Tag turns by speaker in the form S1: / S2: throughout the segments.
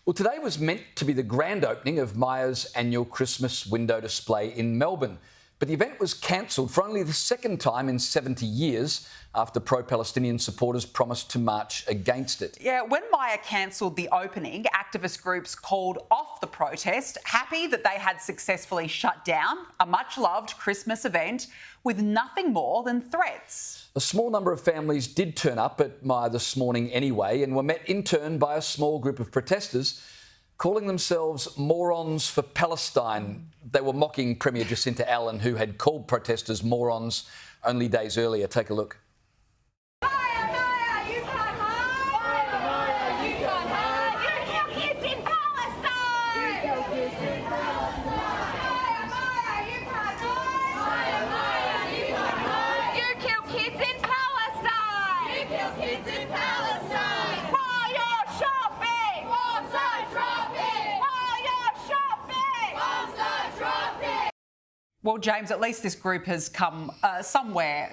S1: Well, today was meant to be the grand opening of Myer's annual Christmas window display in Melbourne. But the event was cancelled for only the second time in 70 years after pro-Palestinian supporters promised to march against it.
S2: Yeah, when Myer cancelled the opening, activist groups called off the protest, happy that they had successfully shut down a much-loved Christmas event with nothing more than threats.
S1: A small number of families did turn up at Myer this morning anyway and were met in turn by a small group of protesters calling themselves morons for Palestine. They were mocking Premier Jacinta Allen, who had called protesters morons only days earlier. Take a look.
S2: Well, James, at least this group has come some way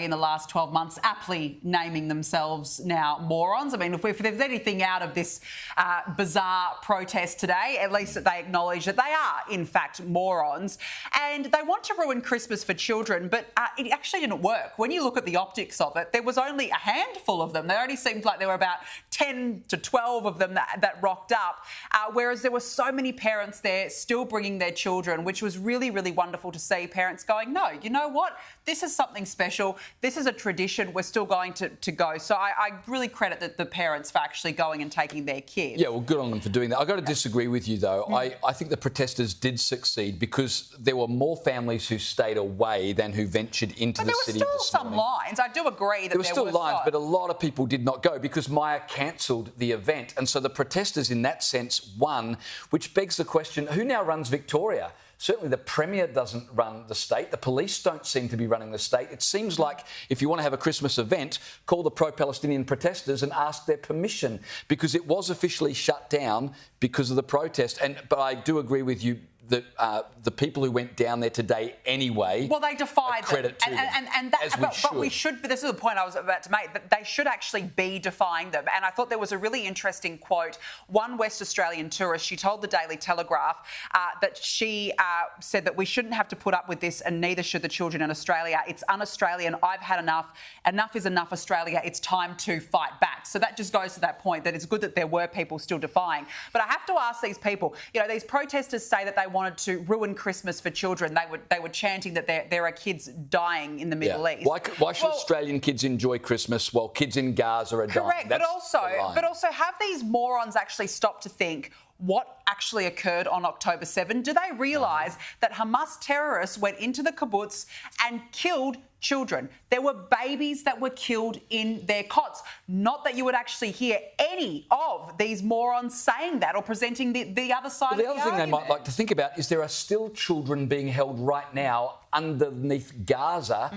S2: in the last 12 months, aptly naming themselves now morons. I mean, if there's anything out of this bizarre protest today, at least that they acknowledge that they are, in fact, morons. And they want to ruin Christmas for children, but it actually didn't work. When you look at the optics of it, there was only a handful of them. There only seemed like there were about 10 to 12 of them that rocked up, whereas there were so many parents there still bringing their children, which was really, really wonderful to see parents going, no, you know what? This is something special. This is a tradition. We're still going to go. So I really credit the parents for actually going and taking their kids.
S1: Yeah, well, good on them for doing that. I've got to disagree with you, though. I think the protesters did succeed because there were more families who stayed away than who ventured into the city this morning.
S2: There were still some lines. I do agree that
S1: there were still lines, but a lot of people did not go because Myer cancelled the event. And so the protesters, in that sense, won, which begs the question, who now runs Victoria? Certainly the Premier doesn't run the state. The police don't seem to be running the state. It seems like if you want to have a Christmas event, call the pro-Palestinian protesters and ask their permission because it was officially shut down because of the protest. But I do agree with you that the people who went down there today anyway.
S2: Well, they defied
S1: credit
S2: them.
S1: To them,
S2: But we should. This is the point I was about to make. That they should actually be defying them. And I thought there was a really interesting quote. One West Australian tourist, she told the Daily Telegraph that she said that we shouldn't have to put up with this, and neither should the children in Australia. It's un-Australian. I've had enough. Enough is enough, Australia. It's time to fight back. So that just goes to that point that it's good that there were people still defying. But I have to ask these people. You know, these protesters say that they wanted to ruin Christmas for children. They were chanting that there are kids dying in the Middle East.
S1: Why should Australian kids enjoy Christmas while kids in Gaza are dying?
S2: Correct, but also have these morons actually stopped to think what actually occurred on October 7? Do they realise that Hamas terrorists went into the kibbutz and killed children? There were babies that were killed in their cots. Not that you would actually hear any of these morons saying that or presenting the other side of the argument.
S1: The other thing they might like to think about is there are still children being held right now underneath Gaza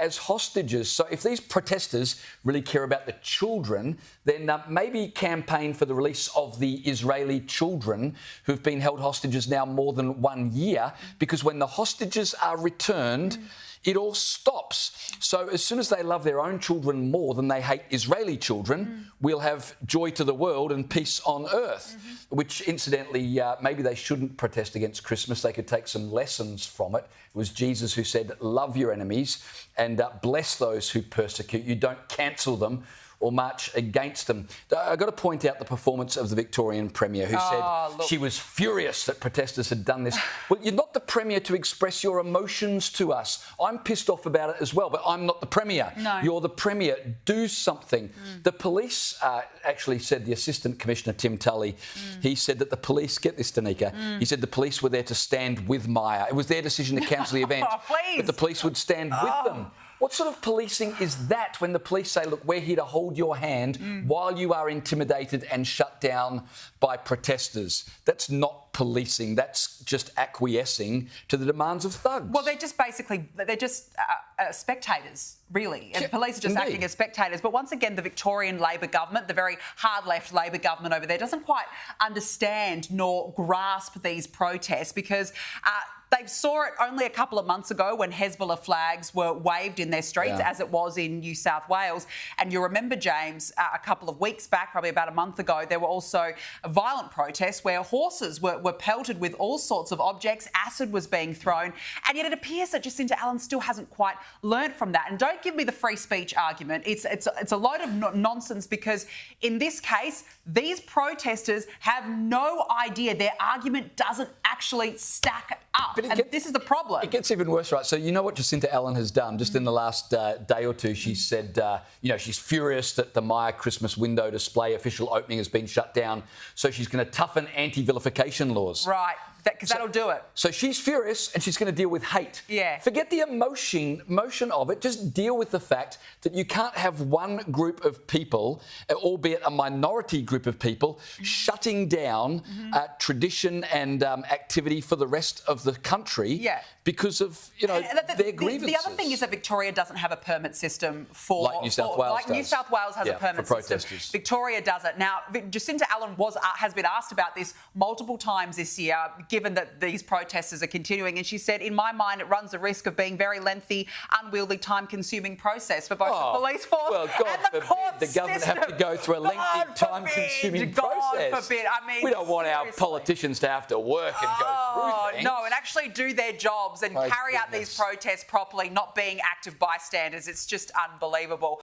S1: as hostages. So if these protesters really care about the children, then maybe campaign for the release of the Israeli children who've been held hostages now more than 1 year, because when the hostages are returned, it all stops. So as soon as they love their own children more than they hate Israeli children, we'll have joy to the world and peace on earth, which incidentally, maybe they shouldn't protest against Christmas. They could take some lessons from it. It was Jesus who said, love your enemies and bless those who persecute you. Don't cancel them or march against them. I've got to point out the performance of the Victorian Premier who said she was furious that protesters had done this. Well, you're not the Premier to express your emotions to us. I'm pissed off about it as well, but I'm not the Premier.
S2: No.
S1: You're the Premier. Do something. The police actually said, the Assistant Commissioner, Tim Tully, he said that the police, get this, Danica, he said the police were there to stand with Myer. It was their decision to cancel the event, but the police would stand with them. What sort of policing is that when the police say, look, we're here to hold your hand while you are intimidated and shut down by protesters? That's not policing. That's just acquiescing to the demands of thugs.
S2: Well, they're just spectators, really. And police are just acting as spectators. But once again, the Victorian Labor government, the very hard-left Labor government over there, doesn't quite understand nor grasp these protests because They saw it only a couple of months ago when Hezbollah flags were waved in their streets, as it was in New South Wales. And you remember, James, a couple of weeks back, probably about a month ago, there were also violent protests where horses were pelted with all sorts of objects, acid was being thrown, and yet it appears that Jacinta Allen still hasn't quite learned from that. And don't give me the free speech argument. It's a load of nonsense, because in this case, these protesters have no idea. Their argument doesn't actually stack up. And this is the problem.
S1: It gets even worse, right? So you know what Jacinta Allen has done just in the last day or two? She said, she's furious that the Myer Christmas window display official opening has been shut down. So she's going to toughen anti-vilification laws.
S2: Right. Because that'll do it.
S1: So she's furious and she's going to deal with hate.
S2: Yeah.
S1: Forget the motion of it. Just deal with the fact that you can't have one group of people, albeit a minority group of people, shutting down tradition and activity for the rest of the country because of their grievances.
S2: The other thing is that Victoria doesn't have a permit system for
S1: New South Wales
S2: New South Wales has a permit system. Victoria doesn't. Now, Jacinta Allen has been asked about this multiple times this year, given that these protesters are continuing. And she said, in my mind, it runs the risk of being very lengthy, unwieldy, time-consuming process for both the police force and the court
S1: the government have to go through a lengthy, time-consuming process.
S2: God forbid. I mean,
S1: we don't want our politicians to have to work and go through things.
S2: No, and actually do their jobs and carry out these protests properly, not being active bystanders. It's just unbelievable.